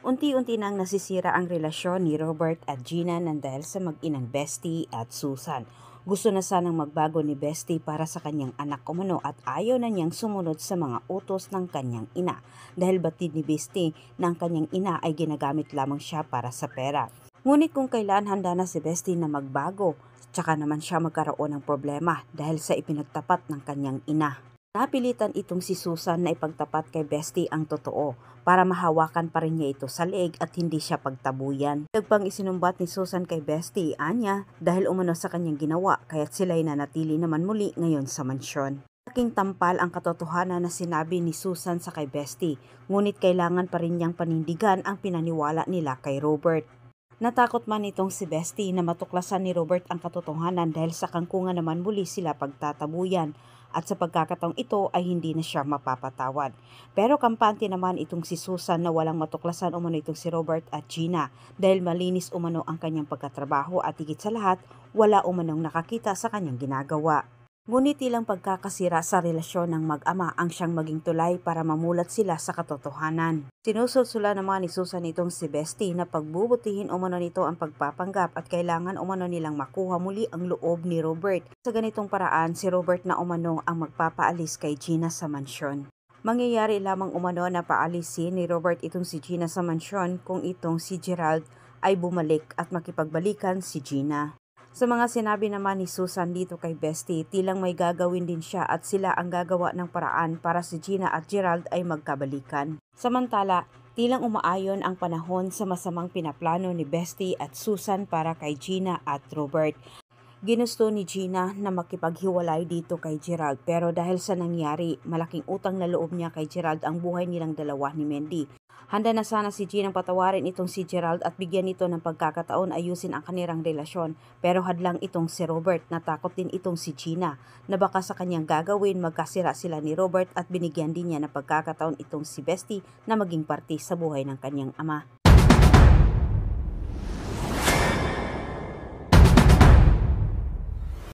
Unti-unti nang nasisira ang relasyon ni Robert at Gina nang dahil sa mag-inang Bestie at Susan. Gusto na sanang magbago ni Bestie para sa kanyang anak umano at ayaw na niyang sumunod sa mga utos ng kanyang ina dahil batid ni Bestie na ang kanyang ina ay ginagamit lamang siya para sa pera. Ngunit kung kailan handa na si Bestie na magbago, tsaka naman siya magkaroon ng problema dahil sa ipinagtapat ng kanyang ina. Napilitan itong si Susan na ipagtapat kay Bestie ang totoo para mahawakan pa rin niya ito sa leeg at hindi siya pagtabuyan. Nagpang isinumbat ni Susan kay Bestie anya dahil umano sa kanyang ginawa kaya't sila'y nanatili naman muli ngayon sa mansyon. Laking tampal ang katotohanan na sinabi ni Susan sa kay Bestie, ngunit kailangan pa rin niyang panindigan ang pinaniwala nila kay Robert. Natakot man itong si Bestie na matuklasan ni Robert ang katotohanan dahil sa kangkungan naman muli sila pagtatabuyan at sa pagkakataong ito ay hindi na siya mapapatawad. Pero kampante naman itong si Susan na walang matuklasan umano itong si Robert at Gina dahil malinis umano ang kanyang pagkatrabaho at higit sa lahat wala umanong nakakita sa kanyang ginagawa. Ngunit ilang pagkakasira sa relasyon ng mag-ama ang siyang maging tulay para mamulat sila sa katotohanan. Sinusulsula naman ni Susan itong si Bestie na pagbubutihin umano nito ang pagpapanggap at kailangan umano nilang makuha muli ang loob ni Robert. Sa ganitong paraan, si Robert na umano ang magpapaalis kay Gina sa mansyon. Mangyayari lamang umano na paalisin ni Robert itong si Gina sa mansyon kung itong si Gerald ay bumalik at makipagbalikan si Gina. Sa mga sinabi naman ni Susan dito kay Bestie, tilang may gagawin din siya at sila ang gagawa ng paraan para si Gina at Gerald ay magkabalikan. Samantala, tilang umaayon ang panahon sa masamang pinaplano ni Bestie at Susan para kay Gina at Robert. Ginusto ni Gina na makipaghiwalay dito kay Gerald pero dahil sa nangyari, malaking utang na loob niya kay Gerald ang buhay nilang dalawa ni Mandy. Handa na sana si Gina patawarin itong si Gerald at bigyan ito ng pagkakataon ayusin ang kanilang relasyon pero hadlang itong si Robert. Natakot din itong si Gina na baka sa kanyang gagawin magkasira sila ni Robert at binigyan din niya ng pagkakataon itong si Bestie na maging parte sa buhay ng kanyang ama.